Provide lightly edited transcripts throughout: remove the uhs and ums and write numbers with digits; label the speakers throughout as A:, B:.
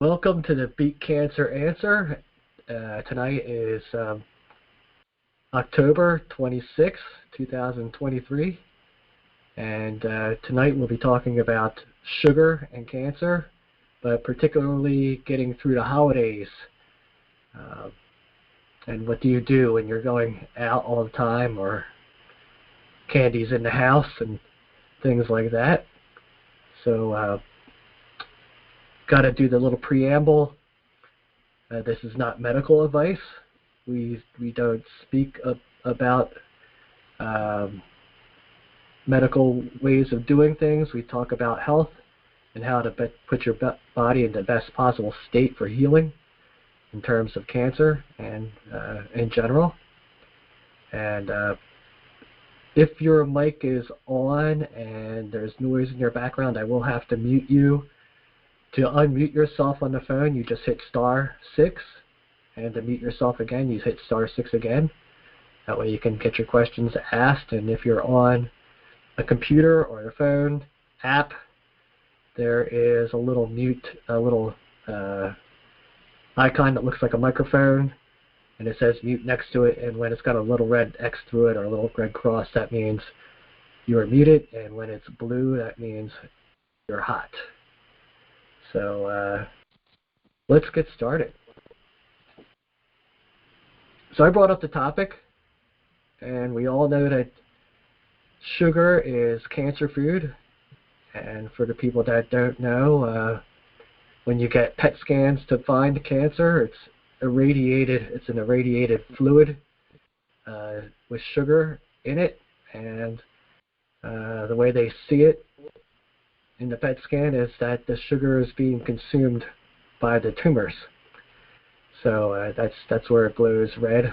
A: Welcome to the Beat Cancer Answer. Tonight is October 26th, 2023, and tonight we'll be talking about sugar and cancer, but particularly getting through the holidays. Uh, and what do you do when you're going out all the time, or candy's in the house and things like that? So, got to do the little preamble. This is not medical advice. We don't speak about medical ways of doing things. We talk about health and how to put your body in the best possible state for healing in terms of cancer and in general. And if your mic is on and there's noise in your background, I will have to mute you. To unmute yourself on the phone, you just hit *6, and to mute yourself again, you hit *6 again. That way you can get your questions asked, and if you're on a computer or a phone app, there is a little icon that looks like a microphone, and it says mute next to it, and when it's got a little red X through it or a little red cross, that means you are muted, and when it's blue, that means you're hot. So let's get started. So I brought up the topic, and we all know that sugar is cancer food. And for the people that don't know, when you get PET scans to find cancer, it's an irradiated fluid with sugar in it. And the way they see it in the PET scan is that the sugar is being consumed by the tumors. So that's where it glows red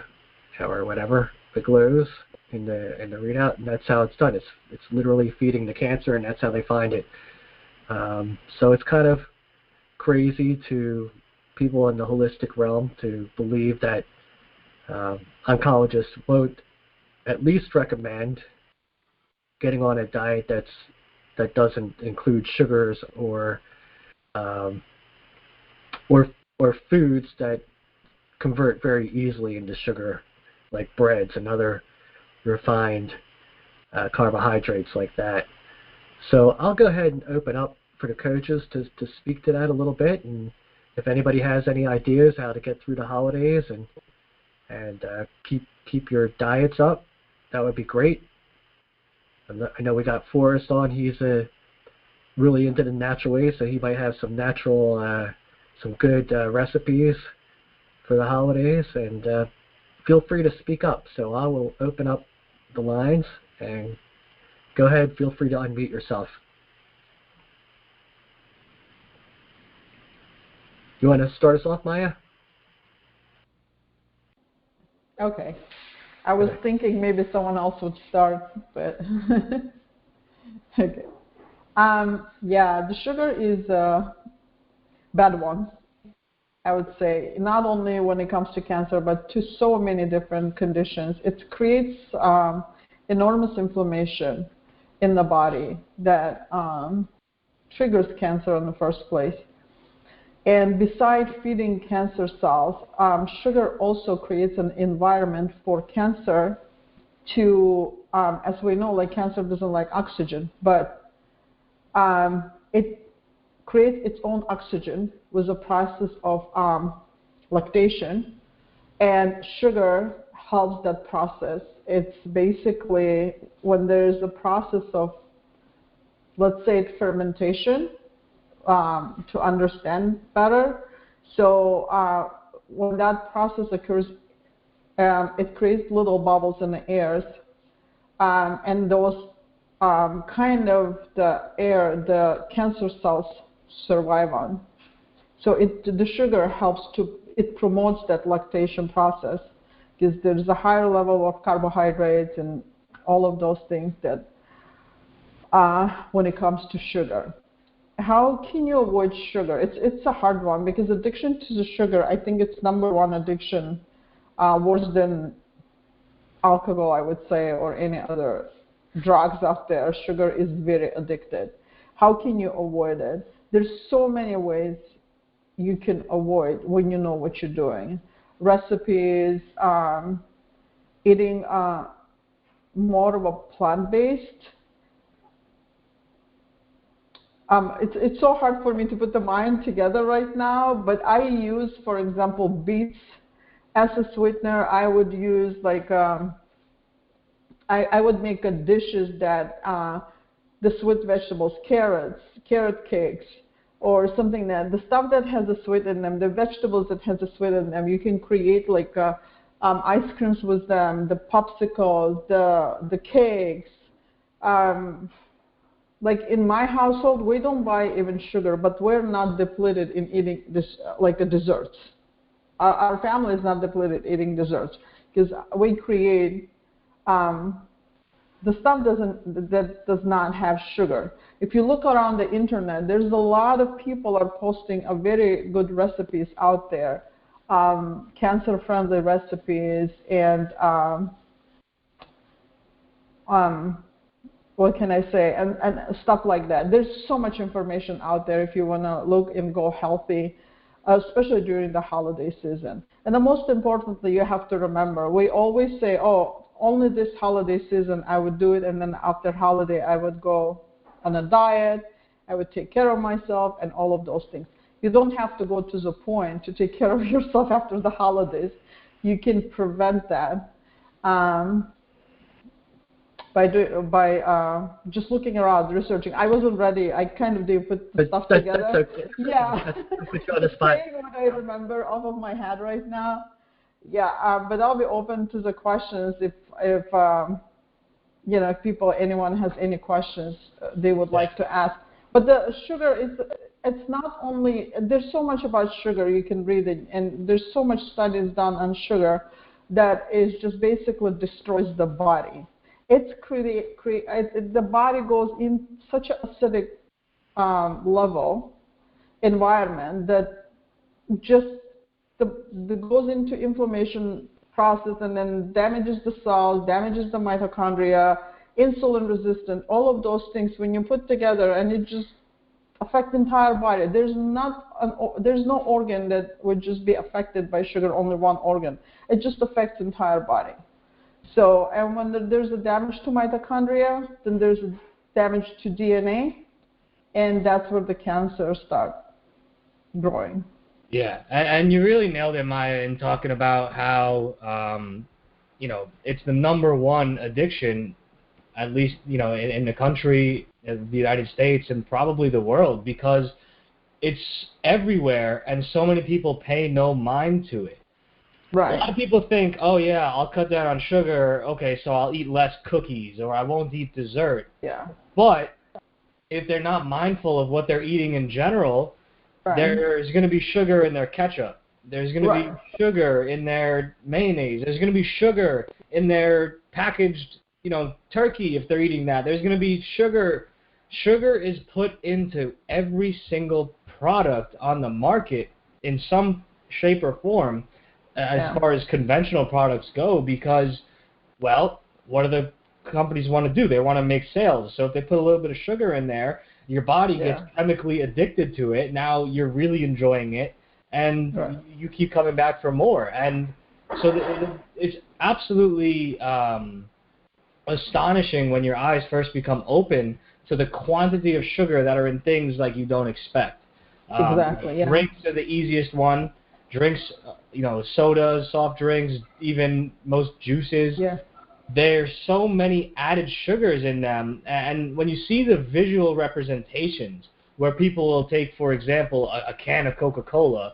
A: or whatever it glows in the readout, and that's how it's done. It's literally feeding the cancer, and that's how they find it. So it's kind of crazy to people in the holistic realm to believe that oncologists won't at least recommend getting on a diet that doesn't include sugars or foods that convert very easily into sugar, like breads and other refined carbohydrates like that. So I'll go ahead and open up for the coaches to speak to that a little bit, and if anybody has any ideas how to get through the holidays and keep your diets up, that would be great. I know we got Forrest on. He's really into the natural ways, so he might have some some good recipes for the holidays, and feel free to speak up. So I will open up the lines, and go ahead, feel free to unmute yourself. You want to start us off, Maya?
B: Okay. I was thinking maybe someone else would start, but okay. Yeah, the sugar is a bad one, I would say, not only when it comes to cancer, but to so many different conditions. It creates enormous inflammation in the body that triggers cancer in the first place. And besides feeding cancer cells, sugar also creates an environment for cancer to, as we know, like cancer doesn't like oxygen, but it creates its own oxygen with a process of lactation, and sugar helps that process. It's basically when there's a process of, let's say, fermentation, to understand better. So when that process occurs, it creates little bubbles in the air, and those kind of the air the cancer cells survive on. So the sugar helps it promotes that lactation process, because there's a higher level of carbohydrates and all of those things that when it comes to sugar. How can you avoid sugar? It's a hard one, because addiction to the sugar, I think it's number one addiction, worse than alcohol, I would say, or any other drugs out there. Sugar is very addicted. How can you avoid it? There's so many ways you can avoid when you know what you're doing. Recipes, eating more of a plant-based. It's so hard for me to put the mind together right now, but I use, for example, beets as a sweetener. I would use like I would make a dishes that the sweet vegetables, carrot cakes, or something that the stuff that has a sweet in them, the vegetables that has a sweet in them. You can create like ice creams with them, the popsicles, the cakes. Um, like in my household, we don't buy even sugar, but we're not depleted in eating this like a desserts. Our family is not depleted eating desserts because we create um, the stuff that does not have sugar. If you look around the internet, there's a lot of people are posting a very good recipes out there, cancer-friendly recipes and um, what can I say, and stuff like that. There's so much information out there if you want to look and go healthy, especially during the holiday season. And the most importantly, you have to remember, we always say, oh, only this holiday season I would do it, and then after holiday I would go on a diet, I would take care of myself, and all of those things. You don't have to go to the point to take care of yourself after the holidays. You can prevent that. Um, by just looking around, researching. I wasn't ready. I kind of did put the
A: But
B: stuff
A: that's
B: together.
A: okay.
B: Yeah,
A: That's put you on the spot.
B: saying what I remember off of my head right now. Yeah, but I'll be open to the questions if if people anyone has any questions they would
A: Yeah.
B: like to ask. But the sugar is it's not only there's so much about sugar you can read it, and there's so much studies done on sugar that is just basically destroys the body. The body goes in such an acidic level environment that just the goes into inflammation process and then damages the cells, damages the mitochondria, insulin resistant, all of those things when you put together and it just affects the entire body. There's no organ that would just be affected by sugar, only one organ. It just affects the entire body. So, and when there's a damage to mitochondria, then there's a damage to DNA, and that's where the cancers start growing.
C: Yeah, and you really nailed it, Maya, in talking about how it's the number one addiction, at least in the country, in the United States, and probably the world, because it's everywhere, and so many people pay no mind to it. A
B: Right.
C: lot of people think, oh yeah, I'll cut down on sugar, okay, so I'll eat less cookies, or I won't eat dessert.
B: Yeah.
C: But if they're not mindful of what they're eating in general,
B: Right.
C: there's going to be sugar in their ketchup. There's going to
B: Right.
C: be sugar in their mayonnaise. There's going to be sugar in their packaged, turkey if they're eating that. There's going to be sugar. Sugar is put into every single product on the market in some shape or form as
B: Yeah.
C: far as conventional products go because, well, what do the companies want to do? They want to make sales. So if they put a little bit of sugar in there, your body gets
B: Yeah.
C: chemically addicted to it. Now you're really enjoying it, and
B: Right.
C: you keep coming back for more. And so it's absolutely astonishing when your eyes first become open to the quantity of sugar that are in things like you don't expect.
B: Exactly. Yeah.
C: Drinks are the easiest one. Drinks, sodas, soft drinks, even most juices.
B: Yeah.
C: There's so many added sugars in them, and when you see the visual representations where people will take, for example, a can of Coca-Cola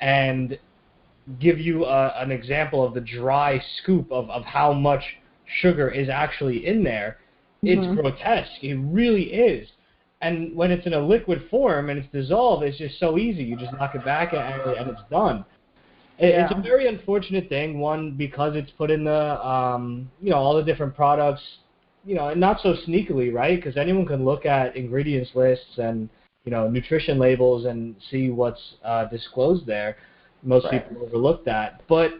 C: and give you an example of the dry scoop of how much sugar is actually in there, it's
B: Mhm.
C: grotesque. It really is. And when it's in a liquid form and it's dissolved, it's just so easy. You just knock it back and it's done. It's a
B: Yeah.
C: very unfortunate thing, one, because it's put in the, all the different products, and not so sneakily, right? Because anyone can look at ingredients lists and, nutrition labels and see what's disclosed there. Most
B: Right.
C: people overlook that. But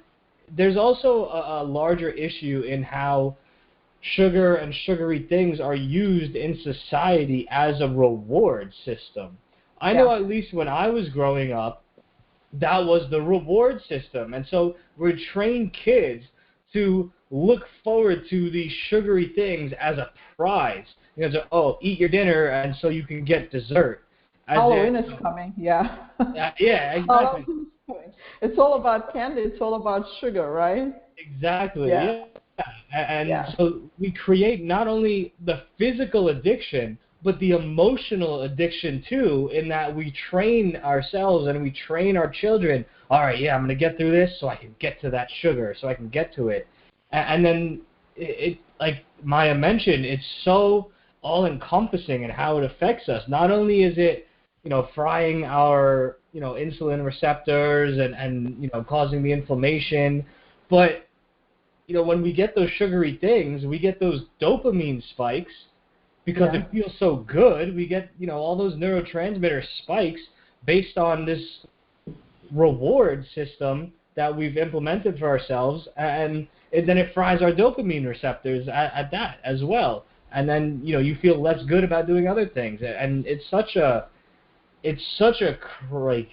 C: there's also a larger issue in how sugar and sugary things are used in society as a reward system. I know
B: Yeah.
C: at least when I was growing up, that was the reward system. And so we train kids to look forward to these sugary things as a prize. You know, so, oh, eat your dinner, and so you can get dessert.
B: Halloween is coming, yeah.
C: Yeah, exactly.
B: Halloween is coming. It's all about candy. It's all about sugar, right?
C: Exactly,
B: Yeah.
C: yeah. And
B: Yeah.
C: so we create not only the physical addiction, but the emotional addiction too, in that we train ourselves and we train our children. All right, yeah, I'm going to get through this so I can get to that sugar, so I can get to it. And then like Maya mentioned, it's so all-encompassing in how it affects us. Not only is it, frying our, insulin receptors and causing the inflammation, but when we get those sugary things, we get those dopamine spikes because
B: Yeah.
C: it feels so good. We get, all those neurotransmitter spikes based on this reward system that we've implemented for ourselves, and then it fries our dopamine receptors at that as well. And then, you feel less good about doing other things. And it's such a like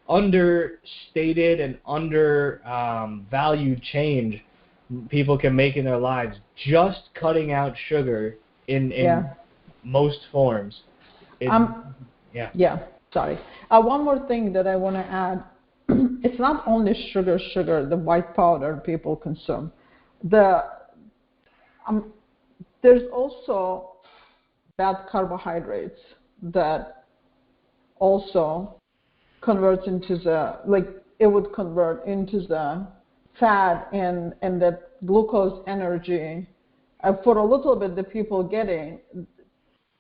C: understated and valued change people can make in their lives, just cutting out sugar in
B: Yeah.
C: most forms. Yeah.
B: Yeah, sorry. One more thing that I want to add. It's not only sugar, the white powder people consume. The um, there's also bad carbohydrates that also converts into the, like, it would convert into the fat, and that glucose energy for a little bit the people getting,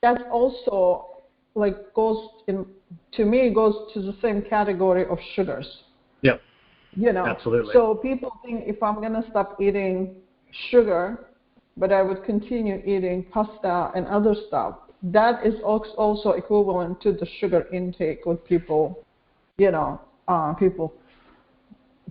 B: that also, like, goes in, to me, goes to the same category of sugars.
A: Yep,
B: You know,
A: absolutely.
B: so people think if I'm going to stop eating sugar, but I would continue eating pasta and other stuff, that is also equivalent to the sugar intake. What people, people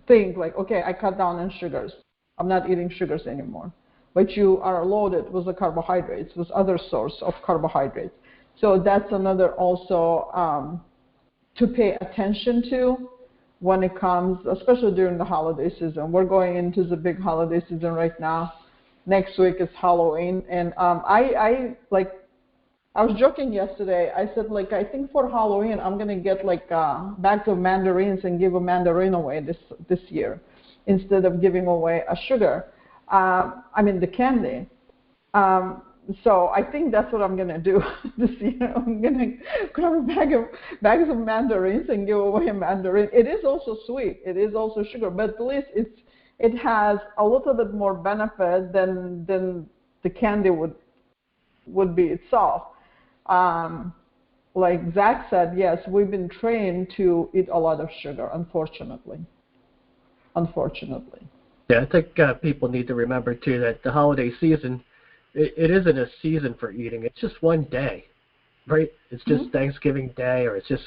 B: think, like, okay, I cut down on sugars, I'm not eating sugars anymore. But you are loaded with the carbohydrates, with other source of carbohydrates. So that's another also to pay attention to when it comes, especially during the holiday season. We're going into the big holiday season right now. Next week is Halloween, and I was joking yesterday. I said, like, I think for Halloween I'm gonna get like bags of mandarins and give a mandarin away this year, instead of giving away a sugar. The candy. Um, so I think that's what I'm gonna do this year. I'm gonna grab a bags of mandarins and give away a mandarin. It is also sweet. It is also sugar, but at least it has a little bit more benefit than the candy would be itself. Um, like Zach said, yes, we've been trained to eat a lot of sugar, unfortunately. Unfortunately.
A: Yeah, I think people need to remember too that the holiday season, it isn't a season for eating. It's just one day, right? It's just Thanksgiving Day, or it's just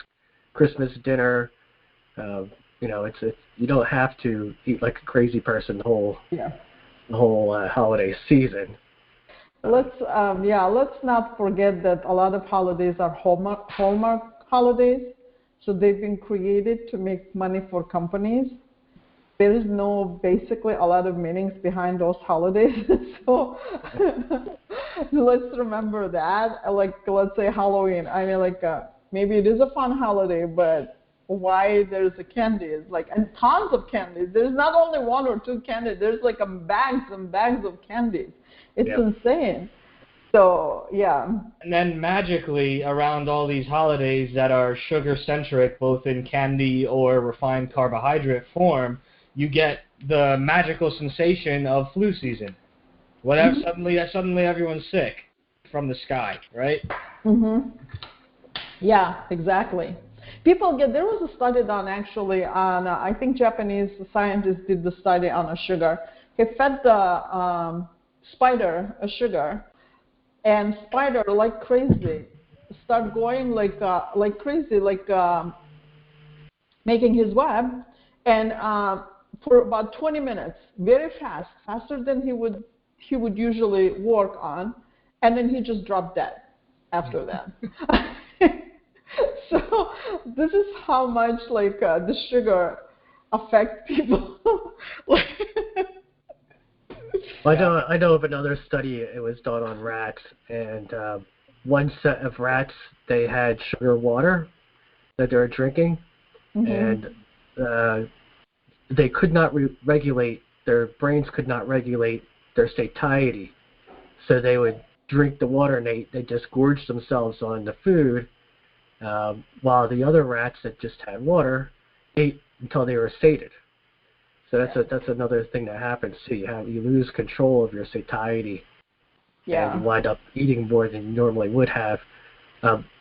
A: Christmas dinner. It's you don't have to eat like a crazy person
B: Yeah.
A: the whole holiday season.
B: Let's not forget that a lot of holidays are Hallmark holidays, so they've been created to make money for companies. There is basically a lot of meanings behind those holidays. So let's remember that. Like, let's say Halloween. Maybe it is a fun holiday, but why there's a candies, and tons of candies. There's not only one or two candies. There's like bags and bags of candies. It's insane. So, yeah.
C: And then magically, around all these holidays that are sugar-centric, both in candy or refined carbohydrate form, you get the magical sensation of flu season. Whatever, suddenly everyone's sick from the sky, right?
B: Yeah, exactly. There was a study done actually on, I think Japanese scientists did the study on a sugar. He fed the spider a sugar, and spider, like crazy, start going like crazy, making his web, and for about 20 minutes, very fast, faster than he would usually work on, and then he just dropped dead after that. So this is how much like the sugar affects people. Like,
A: I know of another study. It was done on rats, and one set of rats, they had sugar water that they were drinking,
B: mhm.
A: and uh, they could not regulate. Their brains could not regulate their satiety, so they would drink the water and they just gorged themselves on the food, while the other rats that just had water ate until they were sated. So that's another thing that happens too. You lose control of your satiety, and you
B: Yeah.
A: wind up eating more than you normally would have.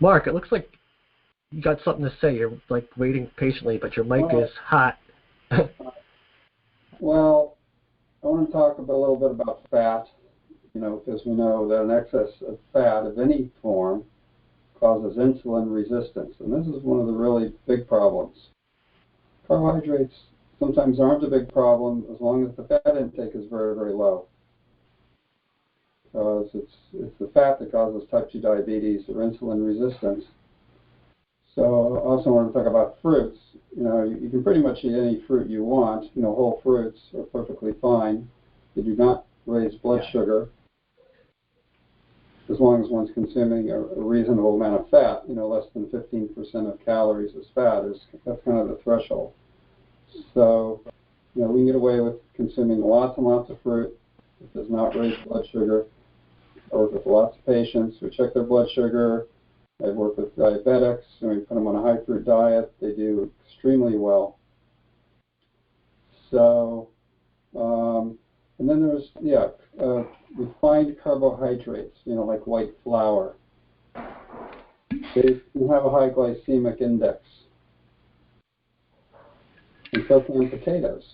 A: Mark, it looks like you got something to say. You're like waiting patiently, but your mic is
D: Well,
A: hot.
D: well, I want to talk a little bit about fat, because we know that an excess of fat of any form causes insulin resistance, and this is one of the really big problems. Carbohydrates sometimes aren't a big problem as long as the fat intake is very, very low, because it's the fat that causes type 2 diabetes or insulin resistance. So I also want to talk about fruits. You can pretty much eat any fruit you want. Whole fruits are perfectly fine. They do not raise blood sugar as long as one's consuming a reasonable amount of fat. Less than 15% of calories as fat that's kind of the threshold. So, we can get away with consuming lots and lots of fruit. It does not raise blood sugar. I work with lots of patients. We check their blood sugar. I work with diabetics, and we put them on a high fruit diet. They do extremely well. So, and then there's, refined carbohydrates, like white flour. They can have a high glycemic index, and so can potatoes.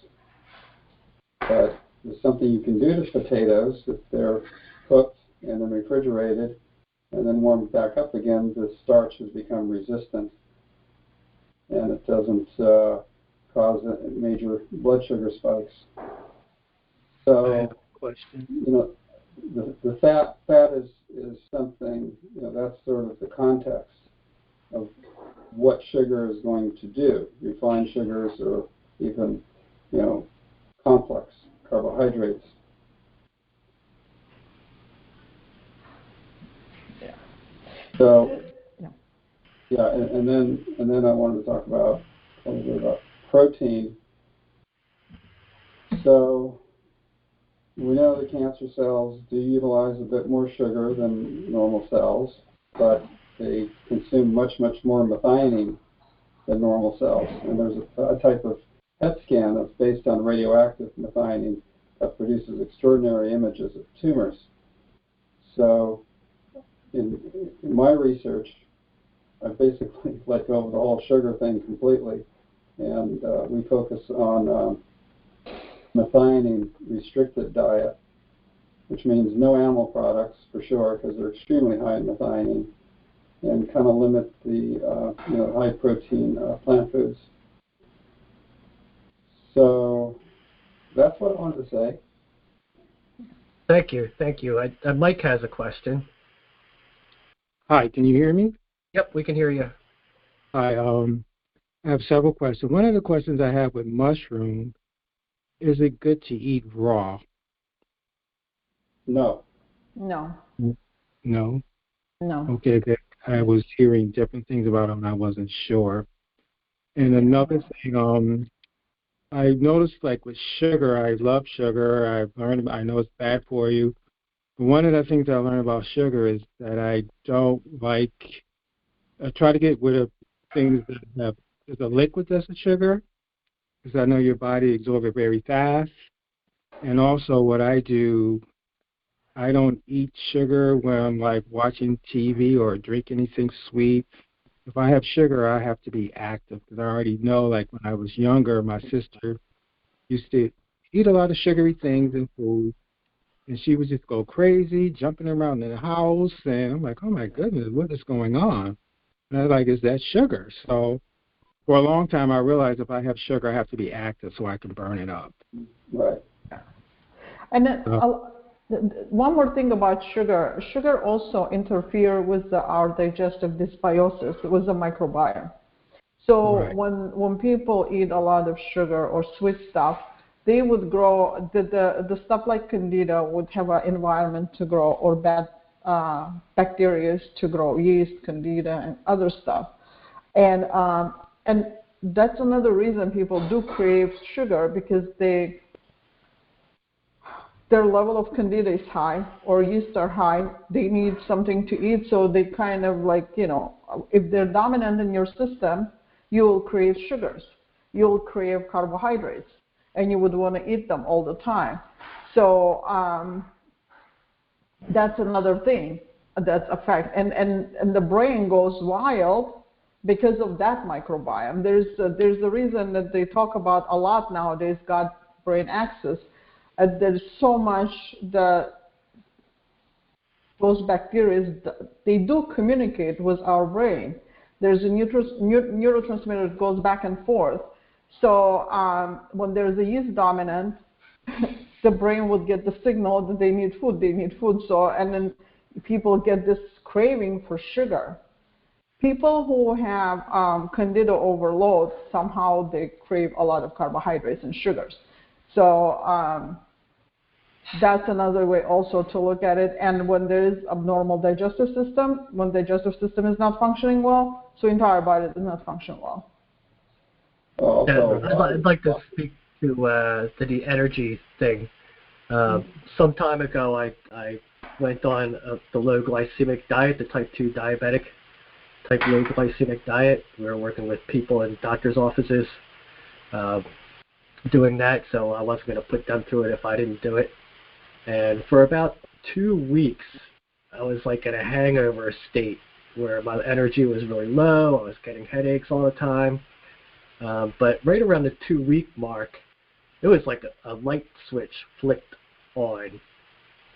D: But there's something you can do to potatoes if they're cooked and then refrigerated and then warmed back up again. The starch has become resistant, and it doesn't cause major blood sugar spikes.
E: I have
D: So,
E: a question.
D: the fat is something, that's sort of the context of what sugar is going to do. Refined sugars or even, complex carbohydrates.
B: Yeah.
D: So,
B: Yeah.
D: yeah, and then I wanted to talk about a little bit about protein. So we know that cancer cells do utilize a bit more sugar than normal cells, but they consume much, much more methionine than normal cells. And there's a type of PET scan that's based on radioactive methionine that produces extraordinary images of tumors. So in my research, I basically let go of the whole sugar thing completely, and we focus on methionine restricted diet, which means no animal products for sure, because they're extremely high in methionine, and kind of limit the high protein plant foods. So that's what I wanted to say.
A: Thank you. Mike has a question.
E: Hi, can you hear me?
A: Yep, we can hear you.
E: Hi, I have several questions. One of the questions I have with mushroom, is it good to eat raw?
D: No.
B: No.
E: No?
B: No.
E: Okay, that I was hearing different things about it and I wasn't sure. And another thing, I noticed like with sugar, I love sugar. I know it's bad for you. But one of the things I learned about sugar is that I try to get rid of things that have, there's a liquid that's a sugar, because I know your body absorbs it very fast. And also what I do, I don't eat sugar when I'm like watching TV or drink anything sweet. If I have sugar, I have to be active, because I already know, like when I was younger, my sister used to eat a lot of sugary things and food, and she would just go crazy, jumping around in the house, and I'm like, oh my goodness, what is going on? And I was like, is that sugar? So for a long time, I realized if I have sugar, I have to be active so I can burn it up.
D: Right.
B: And then,
E: So,
B: One more thing about sugar. Sugar also interfere with our digestive dysbiosis, with the microbiome. So
E: Right.
B: when people eat a lot of sugar or sweet stuff, they would grow, the stuff like candida would have an environment to grow, or bad bacteria to grow, yeast, candida, and other stuff. And that's another reason people do crave sugar, because their level of candida is high or yeast are high. They need something to eat, so they kind of like, if they're dominant in your system, you will crave sugars. You'll crave carbohydrates, and you would want to eat them all the time. So that's another thing that's a fact. And the brain goes wild because of that microbiome. There's a reason that they talk about a lot nowadays, gut-brain axis. There's so much that those bacteria, they do communicate with our brain. There's a neurotransmitter that goes back and forth. So when there's a yeast dominant, the brain would get the signal that they need food. So, and then people get this craving for sugar. People who have candida overload, somehow they crave a lot of carbohydrates and sugars. So that's another way also to look at it. And when there is abnormal digestive system, when digestive system is not functioning well, so entire body does not function well.
D: Also,
A: I'd like to speak to the energy thing. Some time ago, I went on the low glycemic diet, the type 2 diabetic type low glycemic diet. We were working with people in doctors' offices doing that, so I wasn't going to put them through it if I didn't do it. And for about 2 weeks, I was like in a hangover state where my energy was really low. I was getting headaches all the time. But right around the 2-week mark, it was like a light switch flicked on,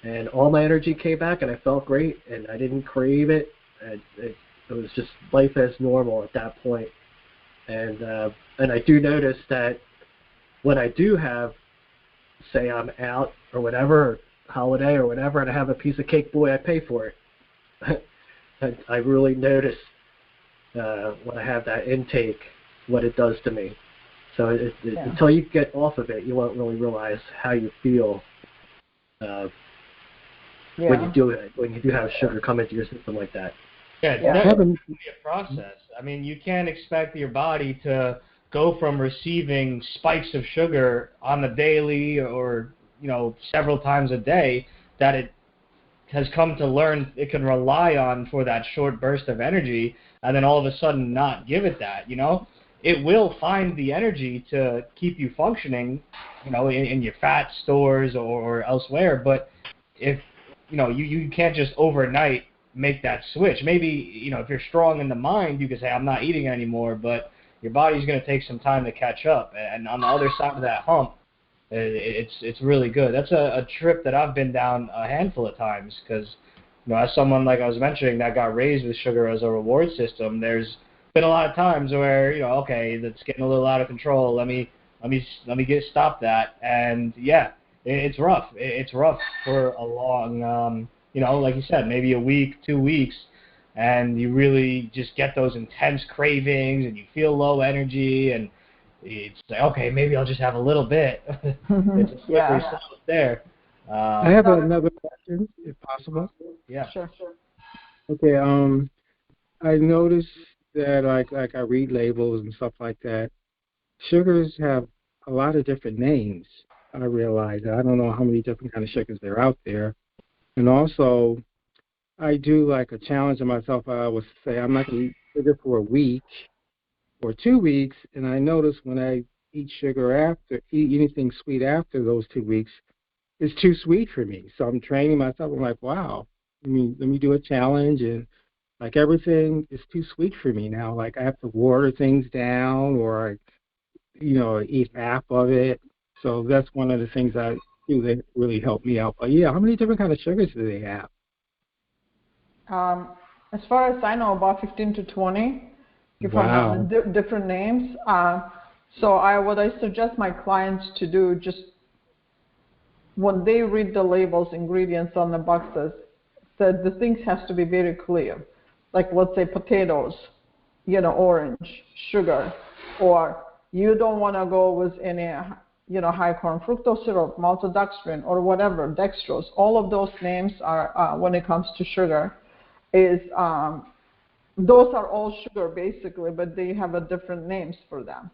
A: and all my energy came back, and I felt great, and I didn't crave it. It was just life as normal at that point. And I do notice that when I do have, say I'm out or whatever, or holiday or whatever, and I have a piece of cake, boy, I pay for it. I really notice when I have that intake what it does to me. So until you get off of it, you won't really realize how you feel when you do have sugar come into your system like that.
C: Yeah, it's definitely a process. I mean, you can't expect your body to go from receiving spikes of sugar on the daily or, several times a day that it has come to learn it can rely on for that short burst of energy, and then all of a sudden not give it that, It will find the energy to keep you functioning, in your fat stores or elsewhere, but if, you can't just overnight make that switch. Maybe, if you're strong in the mind, you can say, I'm not eating anymore, but your body's going to take some time to catch up. And on the other side of that hump, it's really good. That's a trip that I've been down a handful of times because, as someone, like I was mentioning, that got raised with sugar as a reward system, there's been a lot of times where, okay, that's getting a little out of control. Let me stop that. And yeah, it's rough. It's rough for a long, like you said, maybe a week, 2 weeks, and you really just get those intense cravings and you feel low energy, and it's like, okay, maybe I'll just have a little bit. It's a slippery slope there.
E: I have another question, if possible.
C: Yeah.
B: Sure.
E: Okay. I noticed that like I read labels and stuff like that. Sugars have a lot of different names. I realize I don't know how many different kind of sugars there are out there, and also I do like a challenge of myself. I would say I'm not going to eat sugar for a week or 2 weeks, and I notice when I eat eat anything sweet after those 2 weeks, it's too sweet for me. So I'm training myself. I'm like, wow, let me do a challenge, and like everything is too sweet for me now. Like I have to water things down, or eat half of it. So that's one of the things I do that really help me out. But yeah, how many different kind of sugars do they have?
B: As far as I know, about 15 to 20
E: Wow.
B: different names. So what I suggest my clients to do, just when they read the labels, ingredients on the boxes, said the things has to be very clear. Like let's say potatoes, orange, sugar, or you don't want to go with any, high corn fructose syrup, maltodextrin, or whatever, dextrose. All of those names are, when it comes to sugar, is those are all sugar basically, but they have a different names for them.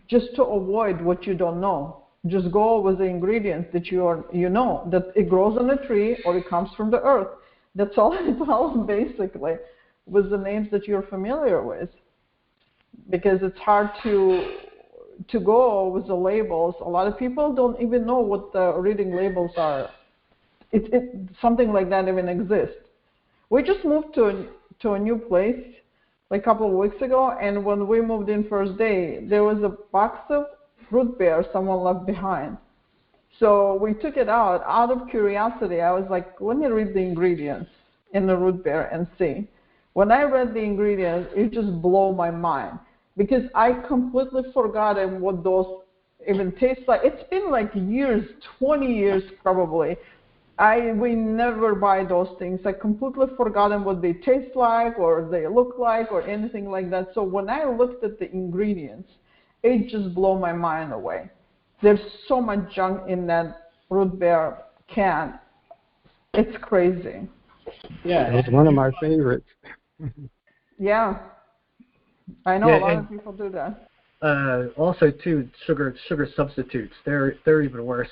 B: Just to avoid what you don't know. Just go with the ingredients that you know, that it grows on a tree or it comes from the earth. That's all I tell them basically, with the names that you're familiar with. Because it's hard to go with the labels. A lot of people don't even know what the reading labels are. Something like that even exists. We just moved to a new place like a couple of weeks ago, and when we moved in first day, there was a box of root beer someone left behind. So we took it out of curiosity. I was like, let me read the ingredients in the root beer and see. When I read the ingredients, it just blew my mind because I completely forgotten what those even taste like. It's been like years, 20 years probably. We never buy those things. I completely forgotten what they taste like or they look like or anything like that. So when I looked at the ingredients, it just blew my mind away. There's so much junk in that root beer can. It's crazy.
C: Yeah,
E: That was one of my favorites.
B: Yeah, I know
A: Yeah,
B: a lot
A: and
B: of people do that.
A: also too, sugar substitutes. They're even worse.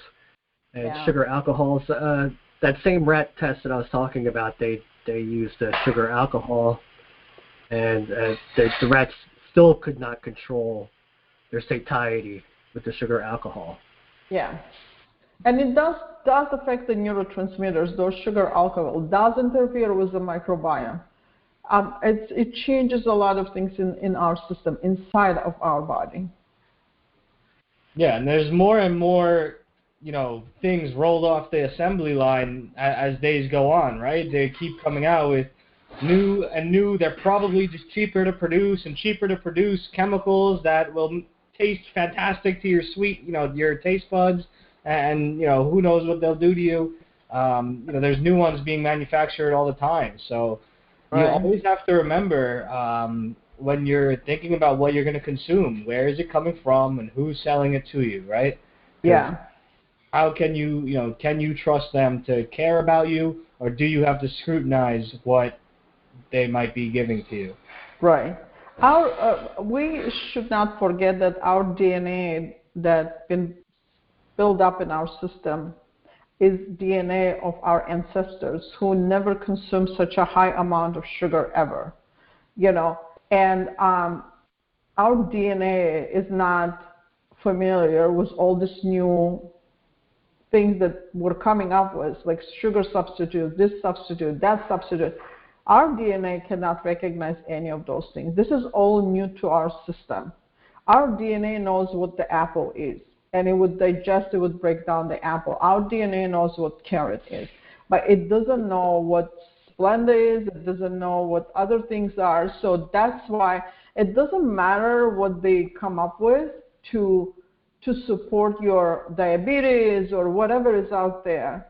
A: And
B: Yeah.
A: sugar alcohols. That same rat test that I was talking about, they used sugar alcohol, and the rats still could not control their satiety with the sugar alcohol.
B: Yeah. And it does affect the neurotransmitters. Those sugar alcohol does interfere with the microbiome. It changes a lot of things in our system, inside of our body.
C: Yeah, and there's more and more, things rolled off the assembly line as days go on, right? They keep coming out with new and new. They're probably just cheaper to produce and cheaper to produce chemicals that will taste fantastic to your your taste buds, and who knows what they'll do to you. There's new ones being manufactured all the time, so you
B: Right.
C: always have to remember when you're thinking about what you're going to consume, where is it coming from and who's selling it to you, right? 'Cause
B: Yeah.
C: how can can you trust them to care about you, or do you have to scrutinize what they might be giving to you?
B: Right. We should not forget that our DNA that's been built up in our system is DNA of our ancestors who never consumed such a high amount of sugar ever. And our DNA is not familiar with all these new things that we're coming up with, like sugar substitute, this substitute, that substitute. Our DNA cannot recognize any of those things. This is all new to our system. Our DNA knows what the apple is, and it would digest, it would break down the apple. Our DNA knows what carrot is, but it doesn't know what Splenda is, it doesn't know what other things are. So that's why it doesn't matter what they come up with to support your diabetes or whatever is out there.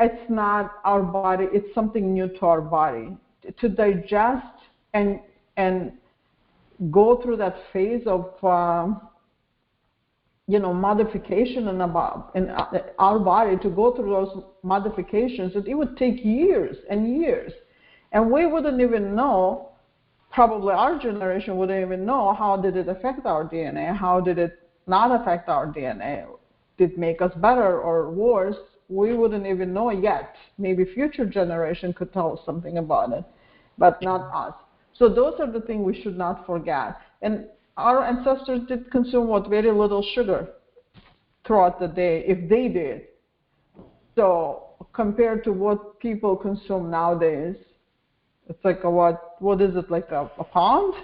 B: It's not our body, it's something new to our body. To digest and go through that phase of modification in our body, to go through those modifications, it would take years and years. And we wouldn't even know, probably our generation wouldn't even know, how did it affect our DNA? How did it not affect our DNA? Did it make us better or worse? We wouldn't even know yet. Maybe future generation could tell us something about it, but not us. So those are the things we should not forget. And our ancestors did consume very little sugar throughout the day, if they did. So compared to what people consume nowadays, it's like what is it, like a pound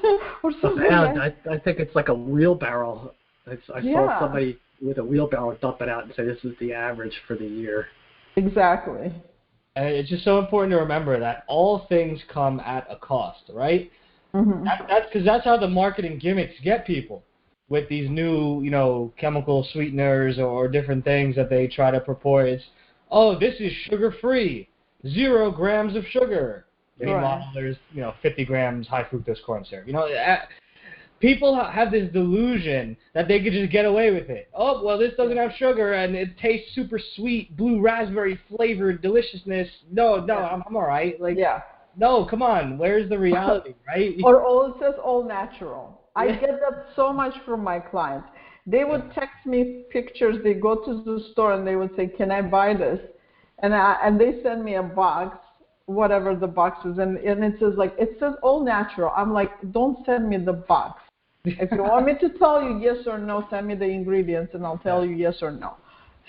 B: or something?
A: A pound. I think it's like a wheelbarrow. I saw somebody with a wheelbarrow dump it out and say this is the average for the year.
B: Exactly.
C: And it's just so important to remember that all things come at a cost, right?
B: Mm-hmm.
C: That's because that's how the marketing gimmicks get people. with these new, chemical sweeteners or different things that they try to purport. It's, oh, this is sugar-free, 0 grams of sugar. Meanwhile,
B: Right.
C: there's, 50 grams high fructose corn syrup. People have this delusion that they could just get away with it. Oh, well, this doesn't have sugar and it tastes super sweet, blue raspberry flavored deliciousness. No,
B: Yeah.
C: I'm all right. Like,
B: Yeah.
C: no, come on. Where's the reality, right?
B: Or all it says all natural. I
C: Yeah.
B: get that so much from my clients. They would text me pictures. They go to the store and they would say, "Can I buy this?" And they send me a box, whatever the box is, and it says all natural. I'm like, don't send me the box. If you want me to tell you yes or no, send me the ingredients and I'll tell you yes or no.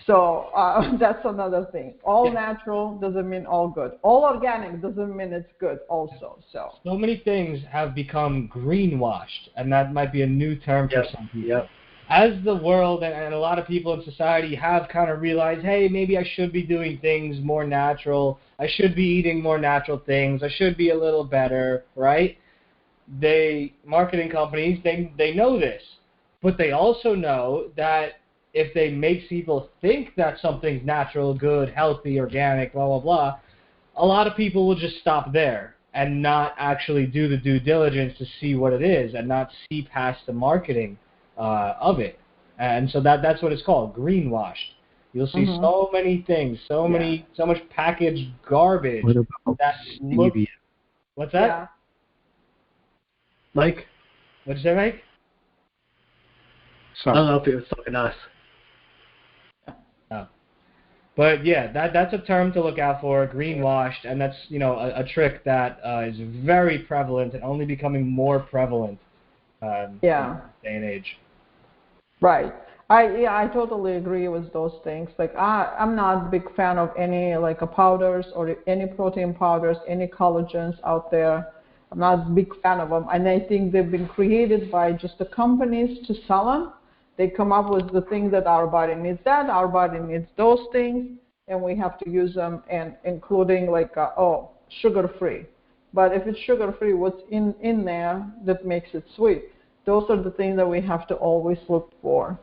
B: So that's another thing. All natural doesn't mean all good. All organic doesn't mean it's good also.
C: So many things have become greenwashed, and that might be a new term for some people.
A: Yep.
C: As the world and a lot of people in society have kind of realized, hey, maybe I should be doing things more natural. I should be eating more natural things. I should be a little better, right? Marketing companies, they know this, but they also know that if they make people think that something's natural, good, healthy, organic, blah, blah, blah, a lot of people will just stop there and not actually do the due diligence to see what it is and not see past the marketing of it. And so that's what it's called, greenwashed. You'll see so many things, so much packaged garbage
E: What about
C: that look.
E: stevia?
C: What's that?
B: Yeah.
A: Mike?
C: What'd you say, Mike?
A: I don't know if he was talking to us.
C: Oh. But yeah, that's a term to look out for, greenwashed, and that's a trick that is very prevalent and only becoming more prevalent in this day and age.
B: Right. I totally agree with those things. Like I'm not a big fan of any like powders or any protein powders, any collagens out there. I'm not a big fan of them, and I think they've been created by just the companies to sell them. They come up with the thing that our body needs, that our body needs those things, and we have to use them, and including like sugar free. But if it's sugar free, what's in there that makes it sweet? Those are the things that we have to always look for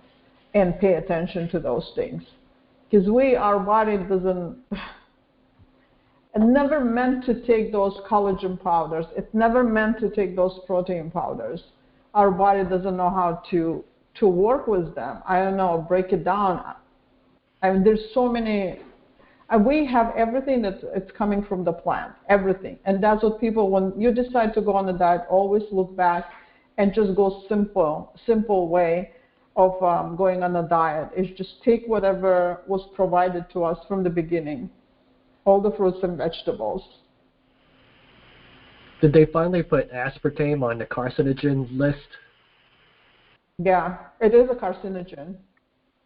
B: and pay attention to those things, because our body doesn't. It never meant to take those collagen powders. It's never meant to take those protein powders. Our body doesn't know how to work with them. I don't know, break it down. I mean, there's so many. We have everything it's coming from the plant, everything. And that's what people, when you decide to go on a diet, always look back and just go simple way of going on a diet is just take whatever was provided to us from the beginning. All the fruits and vegetables.
A: Did they finally put aspartame on the carcinogen list?
B: Yeah, it is a carcinogen.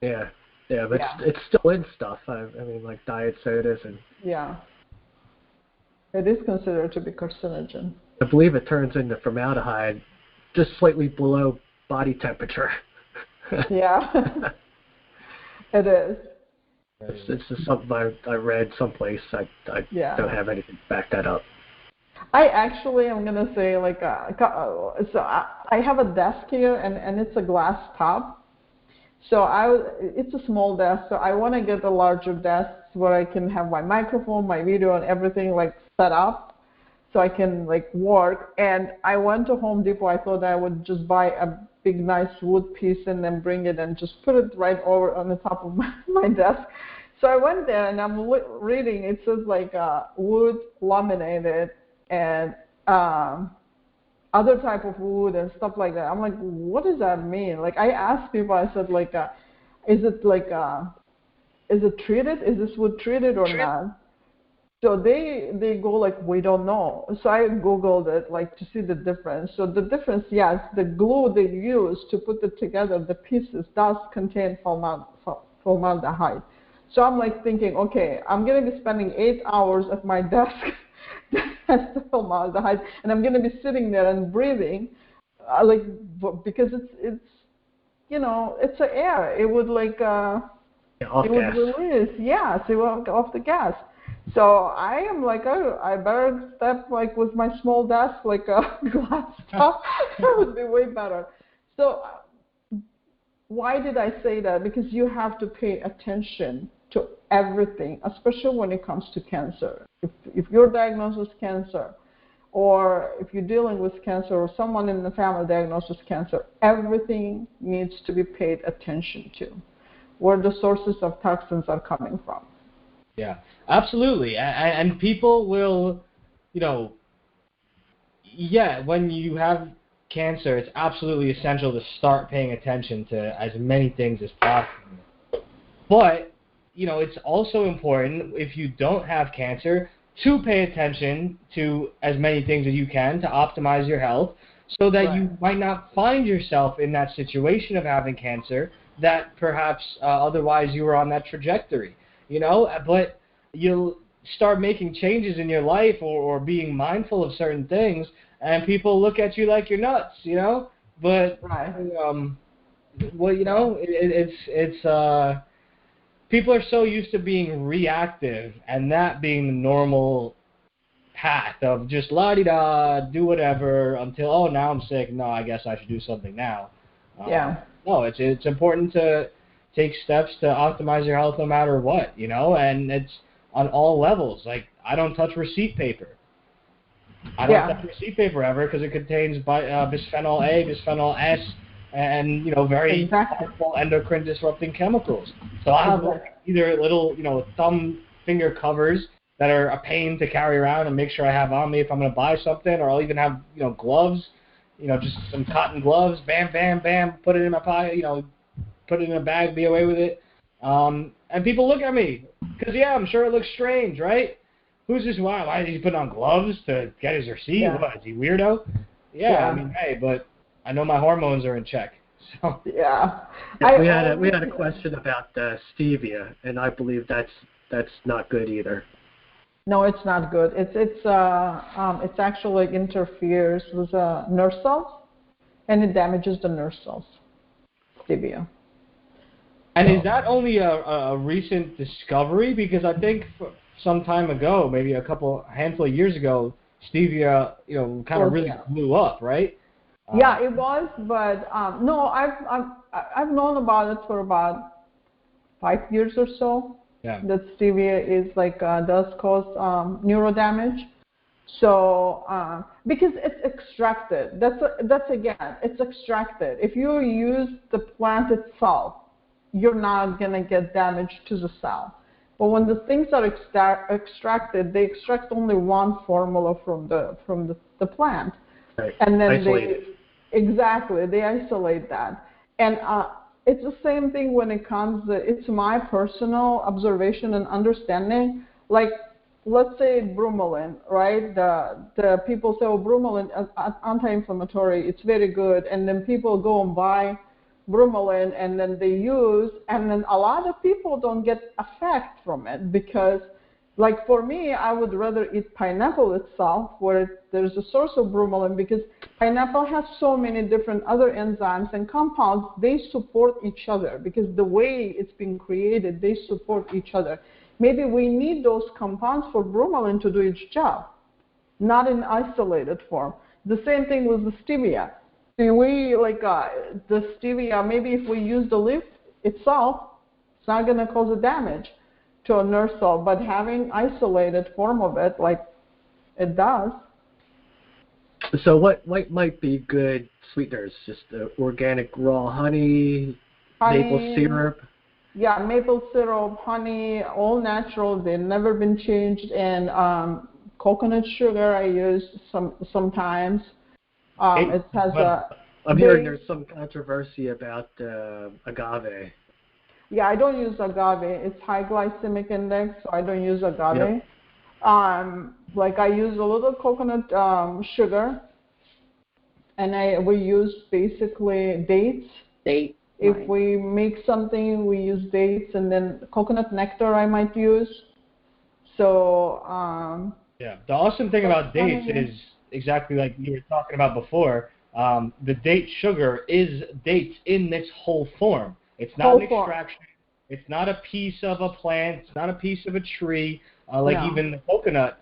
A: Yeah, but it's still in stuff. I mean, like diet sodas and.
B: Yeah, it is considered to be carcinogen.
A: I believe it turns into formaldehyde, just slightly below body temperature.
B: Yeah, it is.
A: It's just something I read someplace. I don't have anything to back that up.
B: I actually am gonna say like so I have a desk here and it's a glass top. So it's a small desk. So I want to get a larger desk where I can have my microphone, my video, and everything like set up, so I can like work. And I went to Home Depot. I thought I would just buy a big nice wood piece and then bring it and just put it right over on the top of my desk. So I went there and I'm reading. It says like wood laminated and other type of wood and stuff like that. I'm like, what does that mean? Like I asked people. I said like, is it treated? Is this wood treated or not? So they go like, we don't know. So I Googled it like to see the difference. So the difference, yes, the glue they use to put it together, the pieces, does contain formaldehyde. So I'm like thinking, okay, I'm going to be spending 8 hours at my desk that has the formaldehyde, and I'm going to be sitting there and breathing, because it's it's an air. It would like it would release, it would off the gas. So I am like, oh, I better step like with my small desk, like a glass top. That would be way better. So why did I say that? Because you have to pay attention to everything, especially when it comes to cancer. If you're diagnosed with cancer, or if you're dealing with cancer, or someone in the family diagnosed with cancer, everything needs to be paid attention to, where the sources of toxins are coming from.
C: Yeah, absolutely. And people will, you know, yeah, when you have cancer, it's absolutely essential to start paying attention to as many things as possible. But, you know, it's also important, if you don't have cancer, to pay attention to as many things as you can to optimize your health, so that you might not find yourself in that situation of having cancer that perhaps otherwise you were on that trajectory, you know. But you'll start making changes in your life, or being mindful of certain things, and people look at you like you're nuts, you know. But well, you know, it's people are so used to being reactive, and that being the normal path of just la-di-da, do whatever until, oh, now I'm sick, no, I guess I should do something now. No, it's important to take steps to optimize your health no matter what, you know, and it's on all levels. Like, I don't touch receipt paper. I don't touch receipt paper ever, because it contains bisphenol A, bisphenol S, and, you know, very harmful endocrine disrupting chemicals. So I have either little, you know, thumb finger covers that are a pain to carry around and make sure I have on me if I'm going to buy something, or I'll even have, you know, gloves, you know, just some cotton gloves, bam, bam, bam, put it in my pocket, you know, put it in a bag, be away with it. And people look at me, because, yeah, I'm sure it looks strange, right? Who's this? Why is he putting on gloves to get his receipt?
B: Yeah.
C: What, is he weirdo? Yeah, I mean, hey, but I know my hormones are in check. So
A: we had a question about stevia, and I believe that's not good either.
B: No, it's not good. It's actually interferes with nerve cells, and it damages the nerve cells. Stevia.
C: And is that only a recent discovery? Because I think some time ago, maybe a handful of years ago, stevia, you know, kind of really blew up, right?
B: Yeah, it was, but no, I've known about it for about 5 years or so.
C: Yeah.
B: That stevia is like does cause neuro damage. So because it's extracted, that's again, it's extracted. If you use the plant itself, you're not gonna get damage to the cell. But when the things are extracted, they extract only one formula from the plant,
A: right.
B: And then they isolate that. And it's the same thing when it comes. It's my personal observation and understanding. Like, let's say bromelain, right? The people say, oh, bromelain is anti-inflammatory. It's very good, and then people go and buy bromelain, and then they use, and then a lot of people don't get effect from it, because, like, for me, I would rather eat pineapple itself, where there's a source of bromelain, because pineapple has so many different other enzymes and compounds. They support each other, because the way it's been created, they support each other. Maybe we need those compounds for bromelain to do its job, not in isolated form. The same thing with the stevia. We like the stevia, maybe if we use the leaf itself, it's not going to cause a damage to a nerve cell, but having isolated form of it, like it does.
A: So what might be good sweeteners? Just organic raw honey, maple syrup?
B: Yeah, maple syrup, honey, all natural. They've never been changed. And coconut sugar I use sometimes. It has
A: I'm hearing there's some controversy about agave.
B: Yeah, I don't use agave. It's high glycemic index, so I don't use agave. Yep. Like, I use a little coconut sugar, and we use basically dates. If we make something, we use dates, and then coconut nectar I might use. So
C: yeah, the awesome thing about dates is exactly like you were talking about before. The date sugar is dates in its whole form. It's not an extraction. It's not a piece of a plant. It's not a piece of a tree. Even the coconut,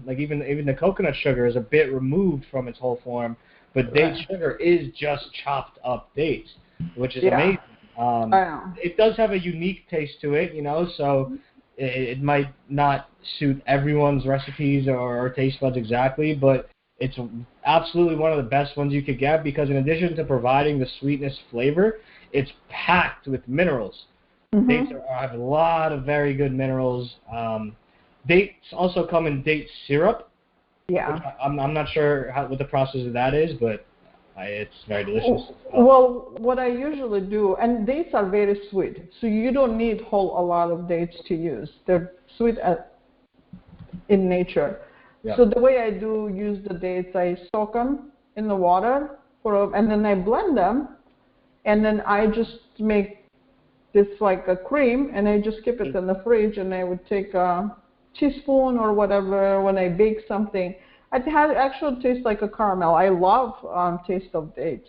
C: even the coconut sugar is a bit removed from its whole form. But date sugar is just chopped up dates, which is amazing.
B: know.
C: It does have a unique taste to it, so it might not suit everyone's recipes or taste buds exactly, but it's absolutely one of the best ones you could get because in addition to providing the sweetness flavor, it's packed with minerals. Dates have a lot of very good minerals. Dates also come in date syrup.
B: Yeah.
C: Which I'm not sure what the process of that is, but it's very delicious.
B: Well, what I usually do, and dates are very sweet, so you don't need a lot of dates to use. They're sweet in nature.
C: Yeah.
B: So the way I do use the dates, I soak them in the water and then I blend them, and then I just make this like a cream, and I just keep it in the fridge, and I would take a teaspoon or whatever when I bake something. It had actually taste like a caramel. I love taste of dates.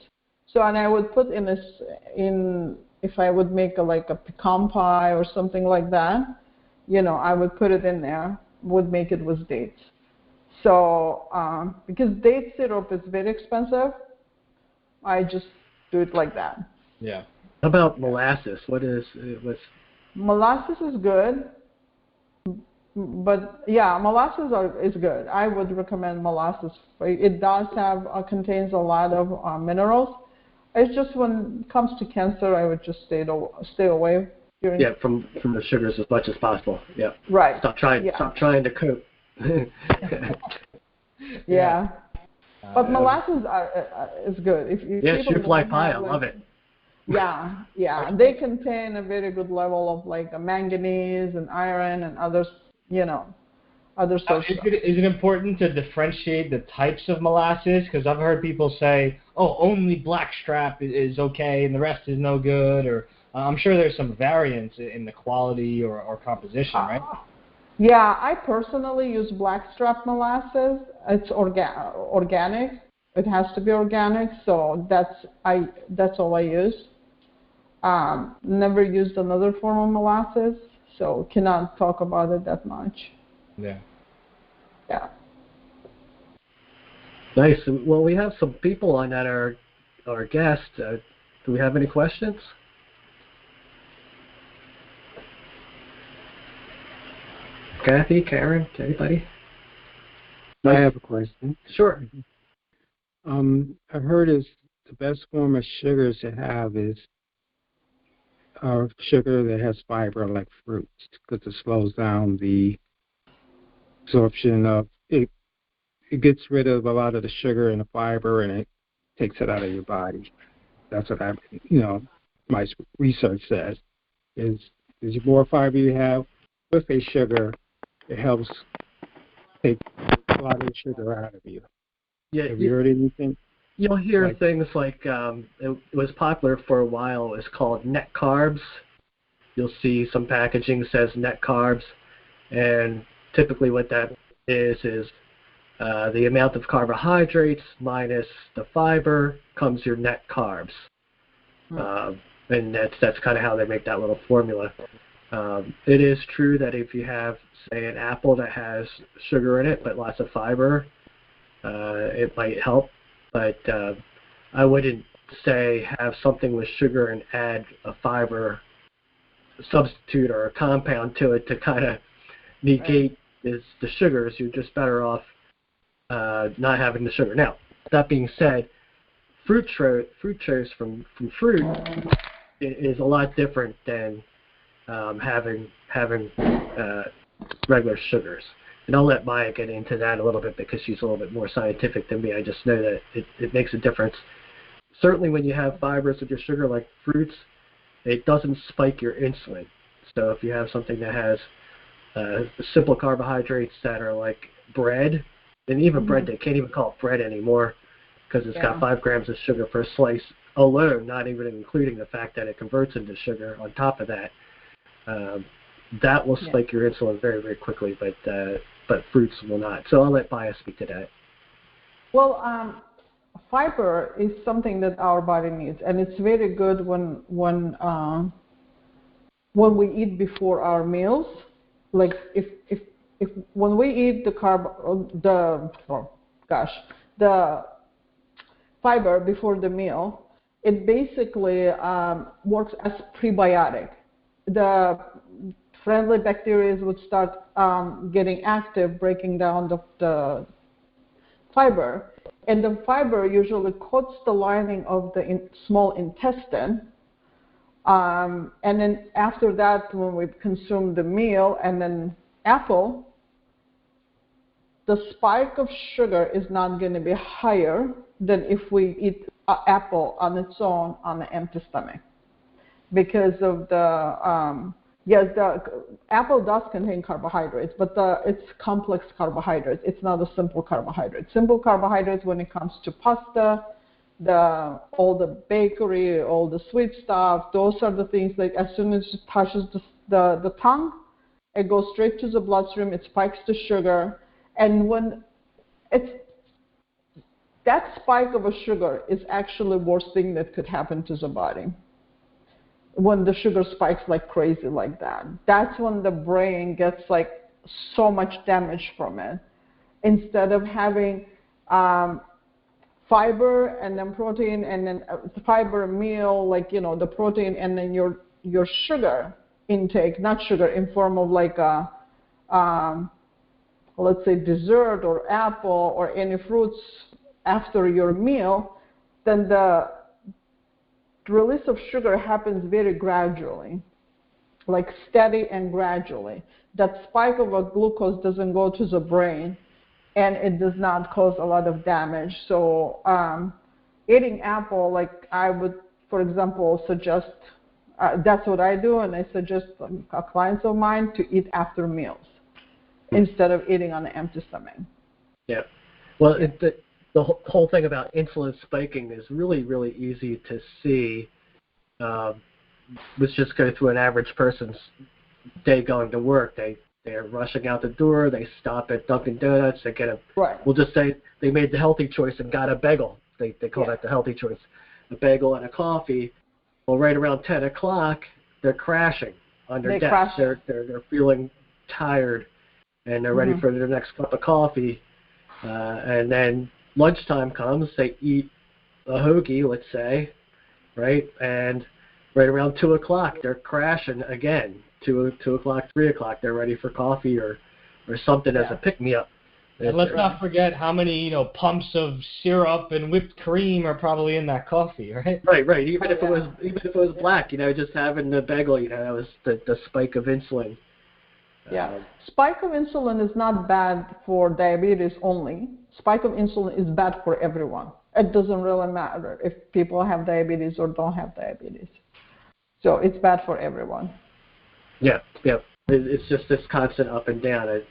B: So, and I would put if I would make like a pecan pie or something like that, I would put it in there, would make it with dates. So, because date syrup is very expensive, I just do it like that.
C: Yeah.
A: How about molasses? What's
B: Molasses is good, but yeah, molasses is good. I would recommend molasses. It does contains a lot of minerals. It's just when it comes to cancer, I would just stay away during.
A: Yeah, from the sugars as much as possible. Yeah.
B: Right.
A: Stop trying to cope.
B: Yeah. But molasses is good. If
A: shoot fly pie, I love it.
B: Yeah, they contain a very good level of like manganese and iron and other sources.
C: Is it important to differentiate the types of molasses? Because I've heard people say, "Oh, only blackstrap is okay and the rest is no good," or I'm sure there's some variance in the quality or composition, right?
B: Yeah, I personally use blackstrap molasses. It's organic. It has to be organic, so that's all I use. Never used another form of molasses, so cannot talk about it that much.
C: Yeah.
B: Yeah.
A: Nice. Well, we have some people on that are our guests. Do we have any questions? Kathy, Karen, anybody?
E: I have a question.
A: Sure.
E: I've heard the best form of sugars to have is sugar that has fiber like fruits because it slows down the absorption of it. It gets rid of a lot of the sugar and the fiber, and it takes it out of your body. That's what my research says. Is the more fiber you have with a sugar, it helps take a lot of the sugar out of you.
A: Yeah.
E: Have you heard anything?
A: You'll hear things like it was popular for a while. It's called net carbs. You'll see some packaging says net carbs, and typically what that is the amount of carbohydrates minus the fiber comes your net carbs, and that's kind of how they make that little formula. It is true that if you have, say, an apple that has sugar in it but lots of fiber, it might help. But I wouldn't say have something with sugar and add a fiber substitute or a compound to it to kind of negate the sugars. You're just better off not having the sugar. Now, that being said, fructose from fruit is a lot different than having regular sugars. And I'll let Maya get into that a little bit because she's a little bit more scientific than me. I just know that it makes a difference. Certainly when you have fibers with your sugar like fruits, it doesn't spike your insulin. So if you have something that has simple carbohydrates that are like bread, and even bread, they can't even call it bread anymore because it's got 5 grams of sugar per slice alone, not even including the fact that it converts into sugar on top of that. That will spike your insulin very, very quickly, but fruits will not. So I'll let Maya speak to that.
B: Well, fiber is something that our body needs, and it's very good when we eat before our meals. Like if when we eat the fiber before the meal, it basically works as prebiotic. The friendly bacteria would start getting active, breaking down the fiber. And the fiber usually coats the lining of the small intestine. And then after that, when we consume the meal and then apple, the spike of sugar is not going to be higher than if we eat apple on its own on an empty stomach. Because of the yes, the apple does contain carbohydrates, but it's complex carbohydrates. It's not a simple carbohydrate. Simple carbohydrates, when it comes to pasta, all the bakery, all the sweet stuff, those are the things that as soon as it touches the tongue, it goes straight to the bloodstream. It spikes the sugar, and when it's that spike of a sugar is actually the worst thing that could happen to the body. When the sugar spikes like crazy like that, that's when the brain gets like so much damage from it. Instead of having fiber and then protein and then fiber meal, like the protein and then your sugar intake, not sugar in form of like a let's say dessert or apple or any fruits after your meal, then the release of sugar happens very gradually, like steady and gradually. That spike of a glucose doesn't go to the brain, and it does not cause a lot of damage. So eating apple, like I would, for example, suggest, that's what I do, and I suggest clients of mine to eat after meals instead of eating on an empty stomach.
A: Yeah. Well, the whole thing about insulin spiking is really, really easy to see. Let's just go through an average person's day going to work. They're rushing out the door. They stop at Dunkin' Donuts. They get
B: right.
A: We'll just say they made the healthy choice and got a bagel. They call that the healthy choice. A bagel and a coffee. Well, right around 10 o'clock, they're crashing on their desk. They're feeling tired, and they're ready for their next cup of coffee. And then lunchtime comes, they eat a hoagie, let's say, right? And right around 2 o'clock, they're crashing again. 2 o'clock, 3 o'clock, they're ready for coffee or something as a pick-me-up.
C: And let's not forget how many pumps of syrup and whipped cream are probably in that coffee, right?
A: Right. Even if it was black, just having the bagel, that was the spike of insulin.
B: Yeah, spike of insulin is not bad for diabetes only. Spike of insulin is bad for everyone. It doesn't really matter if people have diabetes or don't have diabetes. So it's bad for everyone.
A: Yeah. It's just this constant up and down.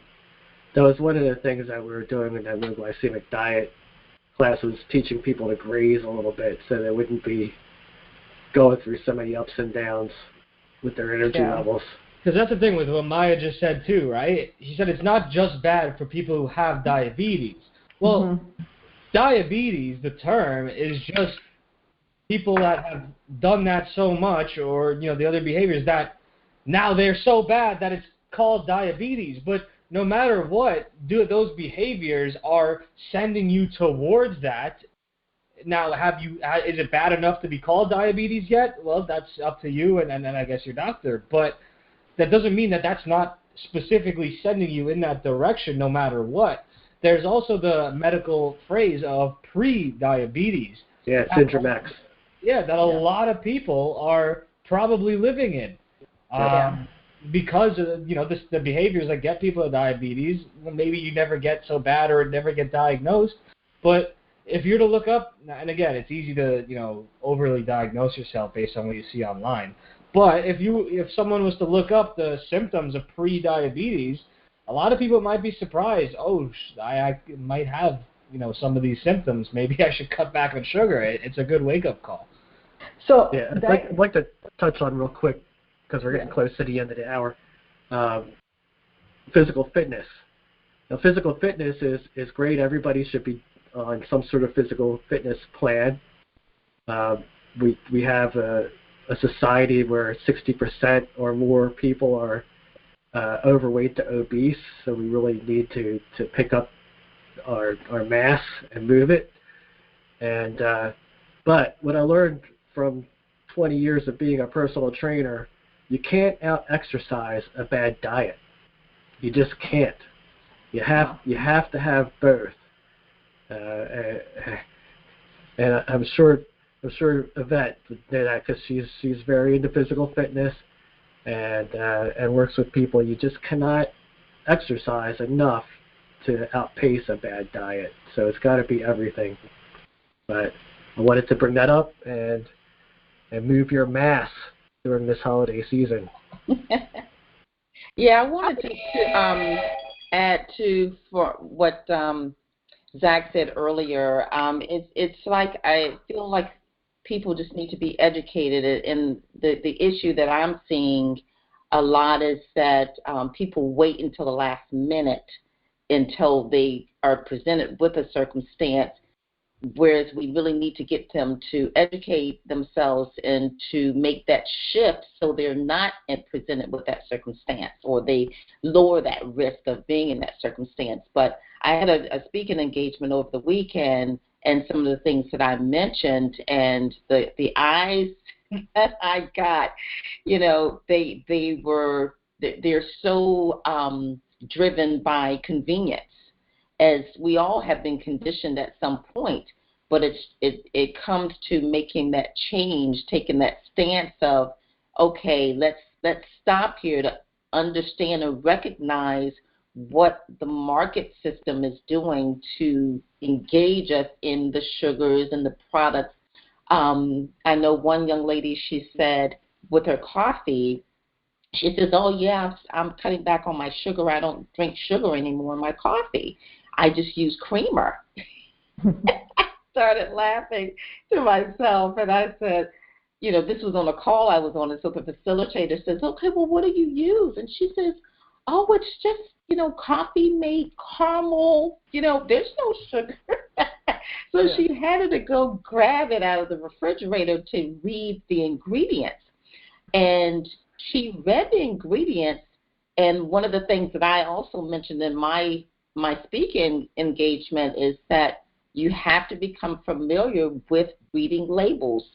A: That was one of the things that we were doing in that low glycemic diet class, was teaching people to graze a little bit so they wouldn't be going through so many ups and downs with their energy levels.
C: Because that's the thing with what Maya just said too, right? She said it's not just bad for people who have diabetes. Well, diabetes, the term, is just people that have done that so much, or the other behaviors that now they're so bad that it's called diabetes. But no matter what, those behaviors are sending you towards that. Now, is it bad enough to be called diabetes yet? Well, that's up to you and I guess your doctor. But that doesn't mean that that's not specifically sending you in that direction no matter what. There's also the medical phrase of pre-diabetes.
A: Yeah, Syndrome X.
C: Yeah, that a lot of people are probably living in. Because of the behaviors that get people with diabetes. Well, maybe you never get so bad or never get diagnosed. But if you're to look up, and again, it's easy to overly diagnose yourself based on what you see online. But if someone was to look up the symptoms of pre-diabetes, a lot of people might be surprised. Oh, I might have some of these symptoms. Maybe I should cut back on sugar. It's a good wake-up call.
B: So
A: yeah, I'd like to touch on real quick, because we're getting close to the end of the hour. Physical fitness. Now, physical fitness is great. Everybody should be on some sort of physical fitness plan. We have a society where 60% or more people are overweight to obese, so we really need to pick up our mass and move it. And but what I learned from 20 years of being a personal trainer, you can't out-exercise a bad diet. You just can't. You have to have both. And I'm sure Yvette would know that because she's very into physical fitness and works with people. You just cannot exercise enough to outpace a bad diet. So it's got to be everything. But I wanted to bring that up and move your mass during this holiday season.
F: Yeah, I wanted to add to for what Zach said earlier. It's like I feel like people just need to be educated, and the issue that I'm seeing a lot is that people wait until the last minute until they are presented with a circumstance, whereas we really need to get them to educate themselves and to make that shift so they're not presented with that circumstance, or they lower that risk of being in that circumstance. But I had a speaking engagement over the weekend, and some of the things that I mentioned and the eyes that I got, they're so driven by convenience, as we all have been conditioned at some point. But it comes to making that change, taking that stance of, okay, let's stop here to understand and recognize what the market system is doing to engage us in the sugars and the products. I know one young lady, she said with her coffee, she says, oh, yeah, I'm cutting back on my sugar. I don't drink sugar anymore in my coffee. I just use creamer. I started laughing to myself, and I said, this was on a call I was on, and so the facilitator says, okay, well, what do you use? And she says, oh, it's just, coffee made caramel. There's no sugar. So she had to go grab it out of the refrigerator to read the ingredients. And she read the ingredients, and one of the things that I also mentioned in my speaking engagement is that you have to become familiar with reading labels.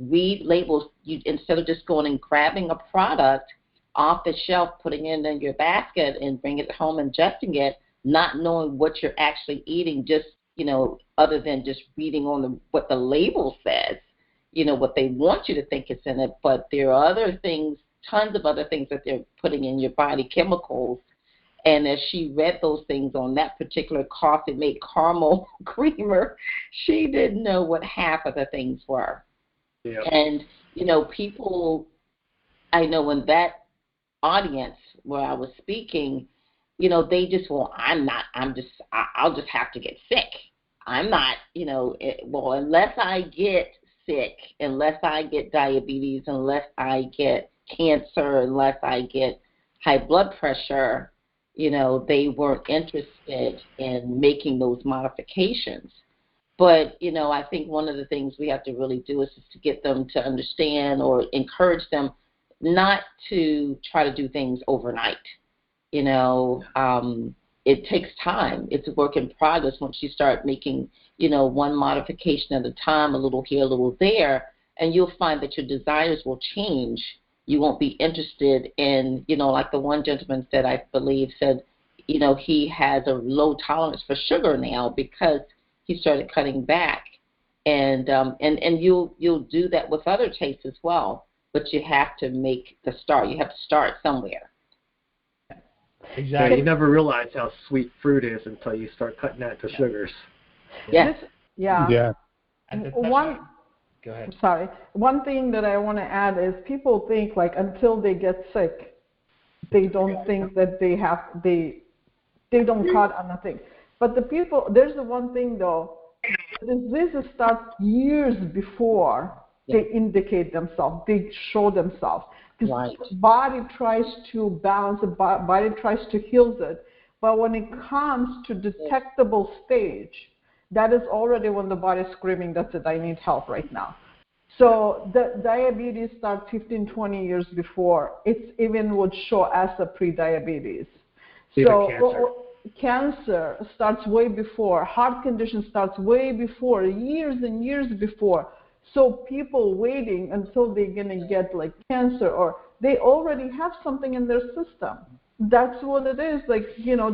F: Read labels. Instead of just going and grabbing a product off the shelf, putting it in your basket and bringing it home, ingesting it, not knowing what you're actually eating, just, other than just reading on what the label says, what they want you to think is in it. But there are other things, tons of other things that they're putting in your body, chemicals. And as she read those things on that particular coffee-made caramel creamer, she didn't know what half of the things were.
A: Yeah.
F: And, people, I know in that audience where I was speaking, they just, I'll just have to get sick. I'm not, unless I get sick, unless I get diabetes, unless I get cancer, unless I get high blood pressure, they weren't interested in making those modifications. But, I think one of the things we have to really do is to get them to understand or encourage them not to try to do things overnight. It takes time. It's a work in progress once you start making, one modification at a time, a little here, a little there, and you'll find that your desires will change. You won't be interested in, like the one gentleman said, I believe, said, he has a low tolerance for sugar now because he started cutting back. And you'll do that with other tastes as well, but you have to make the start. You have to start somewhere.
C: Exactly.
A: You never realize how sweet fruit is until you start cutting out the sugars.
F: Yes.
E: Yeah.
C: Go ahead.
B: Sorry. One thing that I want to add is people think like until they get sick, they don't think that they don't cut on nothing. But there's the one thing though, the diseases start years before they indicate themselves, they show themselves. Because the body tries to balance, the body tries to heal it. But when it comes to detectable stage, that is already when the body is screaming, that's it, I need help right now. So the diabetes starts 15, 20 years before. It even would show as a pre-diabetes. So cancer starts way before. Heart condition starts way before, years and years before. So people waiting until they're going to get like cancer, or they already have something in their system. That's what it is. Like,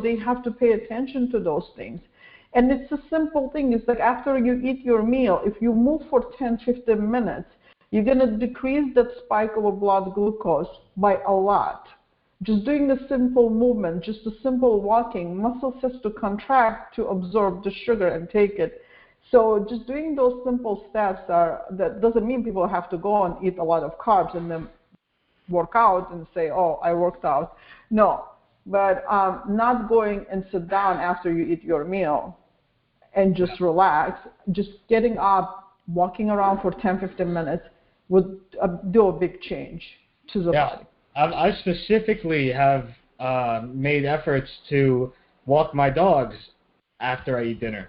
B: they have to pay attention to those things. And it's a simple thing. It's like after you eat your meal, if you move for 10, 15 minutes, you're going to decrease that spike of blood glucose by a lot. Just doing a simple movement, just a simple walking, muscles has to contract to absorb the sugar and take it. So just doing those simple steps that doesn't mean people have to go and eat a lot of carbs and then work out and say, oh, I worked out. No, but not going and sit down after you eat your meal and just relax. Just getting up, walking around for 10, 15 minutes would do a big change to the body.
C: I specifically have made efforts to walk my dogs after I eat dinner.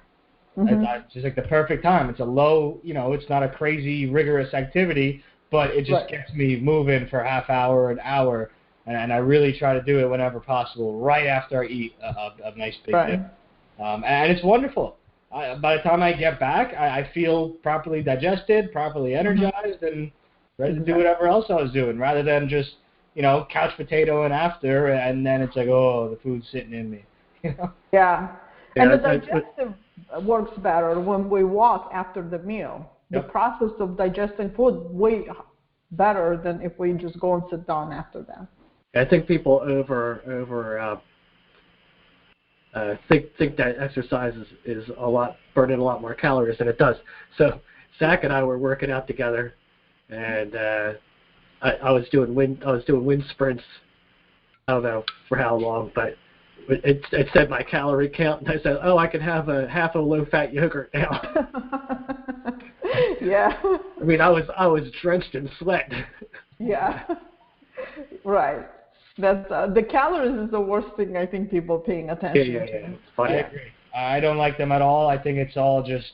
C: It's just like the perfect time. It's a low, it's not a crazy, rigorous activity, but it just gets me moving for a half hour, an hour, and I really try to do it whenever possible, right after I eat a nice big dinner. And it's wonderful. By the time I get back, I feel properly digested, properly energized, and ready to do whatever else I was doing, rather than just, couch potatoing after, and then it's like, oh, the food's sitting in me.
B: Yeah. And the digestive works better when we walk after the meal. The process of digesting food way better than if we just go and sit down after that.
A: I think people think that exercise is burning a lot more calories than it does. So Zach and I were working out together, and I was doing wind sprints. I don't know for how long, but it said my calorie count, and I said, oh, I can have half a low-fat yogurt now.
B: Yeah.
A: I mean, I was drenched in sweat.
B: Yeah. Right. That's the calories is the worst thing I think people paying attention to.
A: It's funny.
C: I agree. I don't like them at all. I think it's all just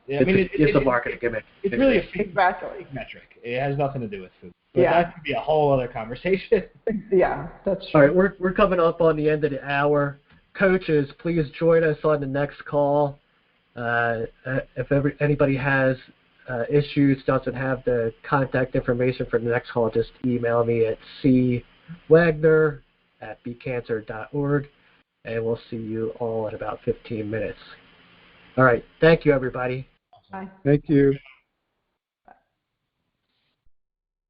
A: it's a marketing gimmick.
C: It's really a food
B: exactly
C: metric. It has nothing to do with food. But that could be a whole other conversation.
B: Yeah, that's true.
A: All right, we're coming up on the end of the hour. Coaches, please join us on the next call. If anybody has issues, doesn't have the contact information for the next call, just email me at cwagner@becancer.org, and we'll see you all in about 15 minutes. All right, thank you, everybody.
B: Bye.
E: Thank you.